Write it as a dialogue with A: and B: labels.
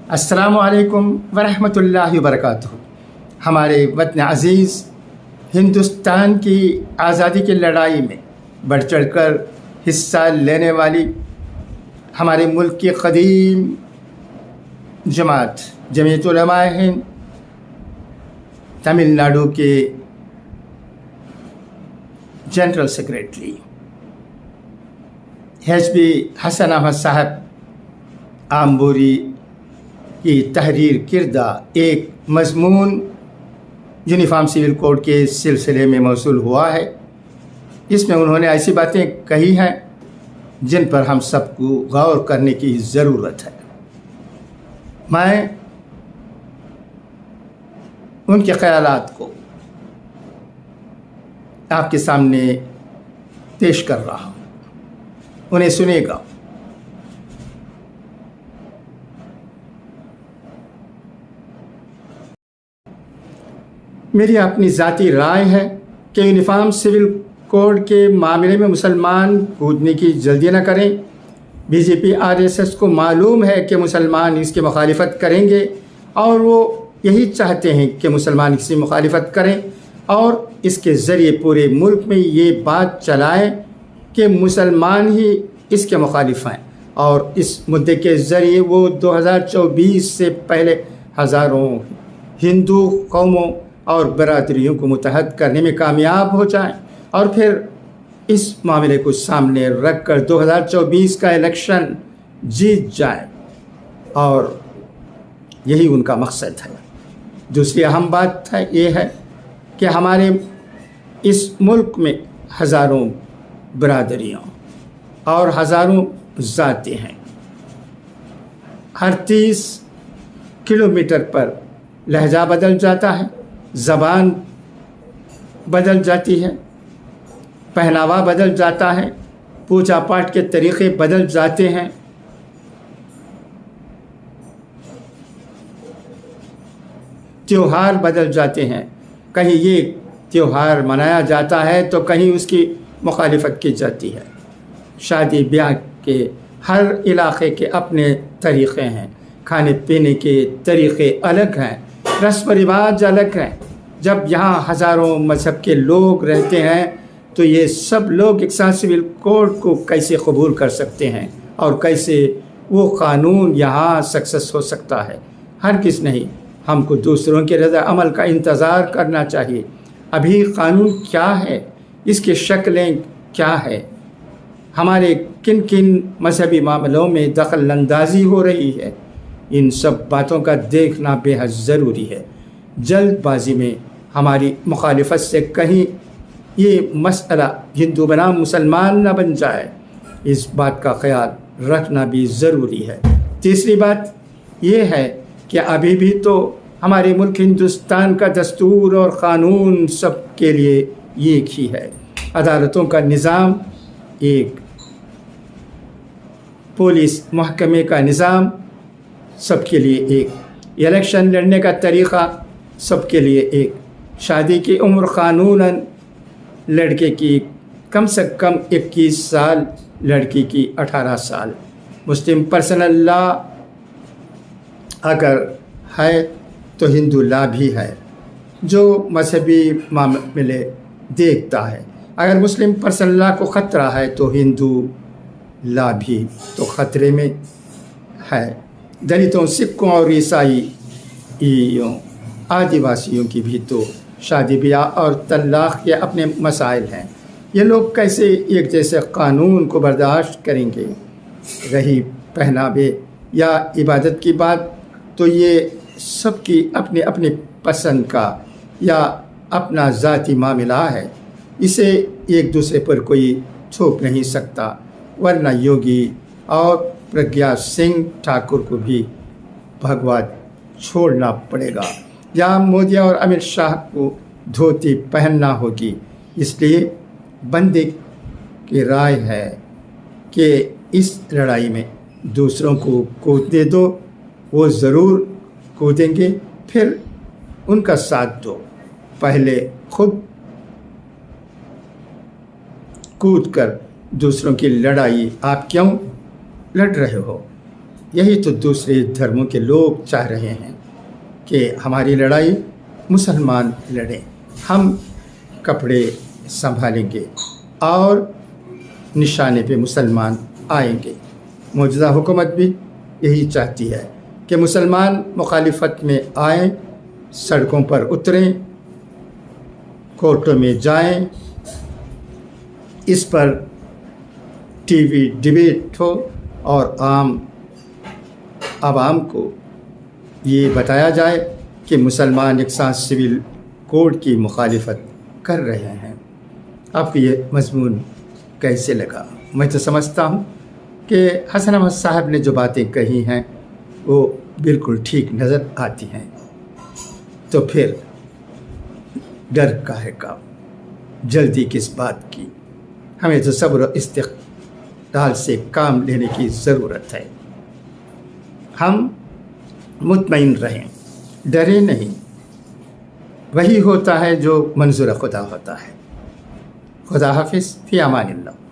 A: السلام علیکم ورحمۃ اللہ وبرکاتہ۔ ہمارے وطن عزیز ہندوستان کی آزادی کی لڑائی میں بڑھ چڑھ کر حصہ لینے والی ہمارے ملک کی قدیم جماعت جمعیت علماء ہند تمل ناڈو کے جنرل سیکریٹری ایچ بی حسن احمد صاحب آمبوری کی تحریر کردہ ایک مضمون یونیفارم سول کوڈ کے سلسلے میں موصول ہوا ہے۔ اس میں انہوں نے ایسی باتیں کہی ہیں جن پر ہم سب کو غور کرنے کی ضرورت ہے۔ میں ان کے خیالات کو آپ کے سامنے پیش کر رہا ہوں، انہیں سنے گا۔ میری اپنی ذاتی رائے ہے کہ یونیفارم سول کوڈ کے معاملے میں مسلمان کودنے کی جلدی نہ کریں۔ بی جے پی RSS کو معلوم ہے کہ مسلمان اس کی مخالفت کریں گے، اور وہ یہی چاہتے ہیں کہ مسلمان اس کی مخالفت کریں اور اس کے ذریعے پورے ملک میں یہ بات چلائیں کہ مسلمان ہی اس کے مخالف ہیں، اور اس مدعے کے ذریعے وہ 2024 سے پہلے ہزاروں ہندو قوموں اور برادریوں کو متحد کرنے میں کامیاب ہو جائیں، اور پھر اس معاملے کو سامنے رکھ کر 2024 کا الیکشن جیت جائیں، اور یہی ان کا مقصد ہے۔ دوسری اہم بات یہ ہے کہ ہمارے اس ملک میں ہزاروں برادریوں اور ہزاروں ذاتیں ہیں۔ ہر 30 کلومیٹر پر لہجہ بدل جاتا ہے، زبان بدل جاتی ہے، پہناوا بدل جاتا ہے، پوجا پاٹ کے طریقے بدل جاتے ہیں، تیوہار بدل جاتے ہیں۔ کہیں یہ تیوہار منایا جاتا ہے تو کہیں اس کی مخالفت کی جاتی ہے۔ شادی بیاہ کے ہر علاقے کے اپنے طریقے ہیں، کھانے پینے کے طریقے الگ ہیں، رسم و رواج الگ ہیں۔ جب یہاں ہزاروں مذہب کے لوگ رہتے ہیں تو یہ سب لوگ یکساں سول کوڈ کو کیسے قبول کر سکتے ہیں، اور کیسے وہ قانون یہاں سکسیس ہو سکتا ہے؟ ہرگز نہیں۔ ہم کو دوسروں کے رد عمل کا انتظار کرنا چاہیے۔ ابھی قانون کیا ہے، اس کی شکلیں کیا ہے، ہمارے کن کن مذہبی معاملوں میں دخل اندازی ہو رہی ہے، ان سب باتوں کا دیکھنا بے حد ضروری ہے۔ جلد بازی میں ہماری مخالفت سے کہیں یہ مسئلہ ہندو بنام مسلمان نہ بن جائے، اس بات کا خیال رکھنا بھی ضروری ہے۔ تیسری بات یہ ہے کہ ابھی بھی تو ہمارے ملک ہندوستان کا دستور اور قانون سب کے لیے ایک ہی ہے۔ عدالتوں کا نظام ایک، پولیس محکمے کا نظام سب کے لیے ایک، الیکشن لڑنے کا طریقہ سب کے لیے ایک، شادی کی عمر قانوناً لڑکے کی کم سے کم 21 سال، لڑکی کی 18 سال۔ مسلم پرسنل لا اگر ہے تو ہندو لا بھی ہے، جو مذہبی معاملے دیکھتا ہے۔ اگر مسلم پرسنل لا کو خطرہ ہے تو ہندو لا بھی تو خطرے میں ہے۔ دلتوں، سکھوں اور عیسائیوں، آدیواسیوں کی بھی تو شادی بیاہ اور طلاق کے اپنے مسائل ہیں۔ یہ لوگ کیسے ایک جیسے قانون کو برداشت کریں گے؟ رہی پہناوے یا عبادت کی بات تو یہ سب کی اپنے اپنے پسند کا یا اپنا ذاتی معاملہ ہے، اسے ایک دوسرے پر کوئی تھوپ نہیں سکتا، ورنہ یوگی اور پرگیا سنگھ ٹھاکر کو بھی بھگوا چھوڑنا پڑے گا، یا مودی اور امت شاہ کو دھوتی پہننا ہوگی۔ اس لیے بندے کی رائے ہے کہ اس لڑائی میں دوسروں کو کودنے دو، وہ ضرور کودیں گے، پھر ان کا ساتھ دو۔ پہلے خود کود کر دوسروں کی لڑائی آپ کیوں لڑ رہے ہو؟ یہی تو دوسرے دھرموں کے لوگ چاہ رہے ہیں کہ ہماری لڑائی مسلمان لڑیں، ہم کپڑے سنبھالیں گے اور نشانے پہ مسلمان آئیں گے۔ موجودہ حکومت بھی یہی چاہتی ہے کہ مسلمان مخالفت میں آئیں، سڑکوں پر اتریں، کورٹوں میں جائیں، اس پر ٹی وی ڈیبیٹ ہو اور عام عوام کو یہ بتایا جائے کہ مسلمان یکساں سول کوڈ کی مخالفت کر رہے ہیں۔ آپ کو یہ مضمون کیسے لگا؟ میں تو سمجھتا ہوں کہ حسن احمد صاحب نے جو باتیں کہی ہیں وہ بالکل ٹھیک نظر آتی ہیں۔ تو پھر ڈر کاہے کا، جلدی کس بات کی؟ ہمیں تو صبر و استقلال سے کام لینے کی ضرورت ہے۔ ہم مطمئن رہیں، ڈرے نہیں، وہی ہوتا ہے جو منظور خدا ہوتا ہے۔ خدا حافظ، فی امان اللہ۔